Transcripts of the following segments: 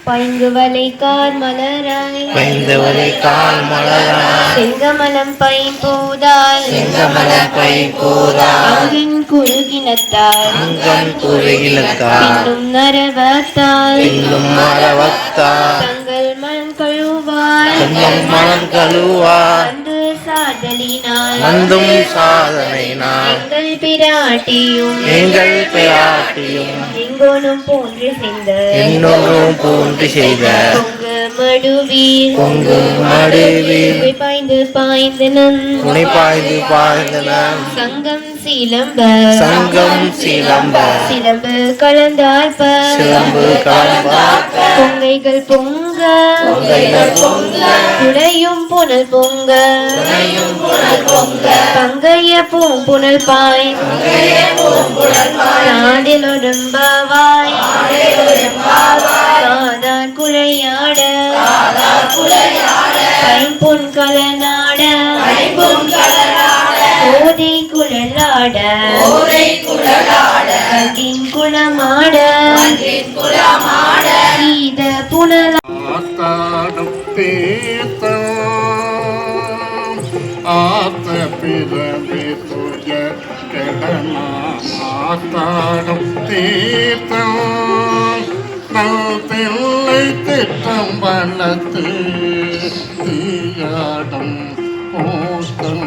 பைங்குவலை car மலராய் பைந்தவரை கால் மலராய் செங்கமலம் பைம்பூதால் அங்கின் குறுகினத்தால் பின்னும் நரவத்தால் தங்கள் மனம் கழுவார் அந்து சாதலினால் எங்கள் பிராட்டியும் எங்கோனும் போன்று செய்த பொங்கு மடுவீர் பாய்ந்து பாய்ந்தனம் சங்கம் சிலம்பு கலந்தார்ப்ப பொங்கைகள் பொங்க குடையும் புனல் பொங்க பங்கைய பூம்புணல் பாய் நாடிலொரும்பாவாய் காதார் குழையாட பைம்பொன் கலநாட ஓதை குழலாட கங்கின் குளமாட சீத புனல் ஆத்த பிறவி துய கெடனா ஆத்தாடும் தீர்த்தம் நல் தில்லை திட்டம் வளர்த்து தீயாடும் போஸ்தம்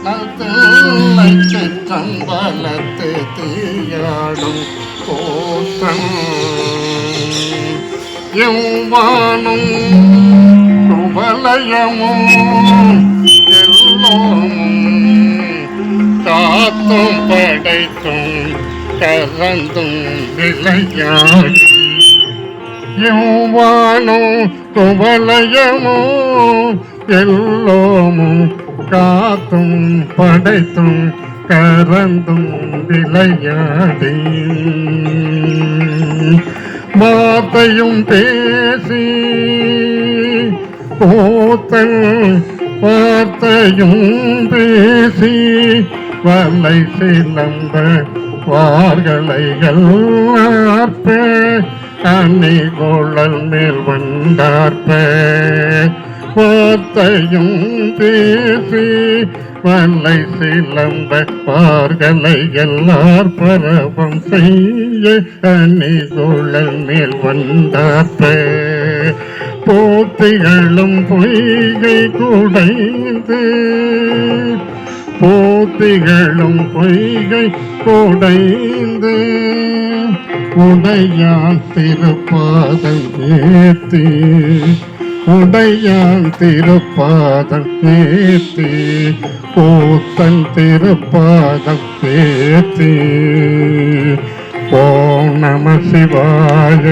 நல் தில்லை திட்டம் வளர்த்து தீயாடும் போஸ்தம் எவ்வானும் குவலயமும் காத்தும் படைத்தும் கலந்தும் விளையாடி எவ்வானும் குவலயமோ எல்லோமும் காத்தும் படைத்தும் கலந்தும் விளையாடி வார்த்தையும் பேசி போத்தல் வார்த்தையும் பேசி வலை சிலம்ப வார்களைகள் ஆர்ப்ப அணி கோளல் மேல் வந்தார்ப்ப வார்த்தையும் பேசி வலை சிலம்ப வார்களை எல்லார் பரவம் செய்ய அணி கோளல் மேல் வந்தார்ப்ப போத்திகளும் பொய்கை குடைந்து போத்திகளும் பொய்கை குடைந்து உடையான் திருப்பாதம் ஏத்தி உடையான் திருப்பாதம் ஏத்தி போத்தன் திருப்பாதம் ஏத்தி ஓம் நம சிவாய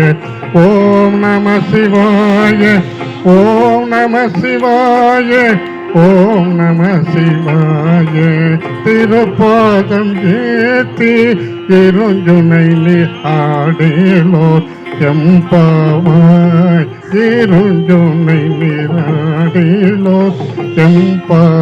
ஓம் நம சிவாய ஓம் நம சிவாய ஓம் நம சிவாய திருப்பாதம் ஏத்தி இருஞ்சுனை ஆடேலோ எம்பாவாய் இருஞ்சுனை நீராடேலோ எம்பாவாய்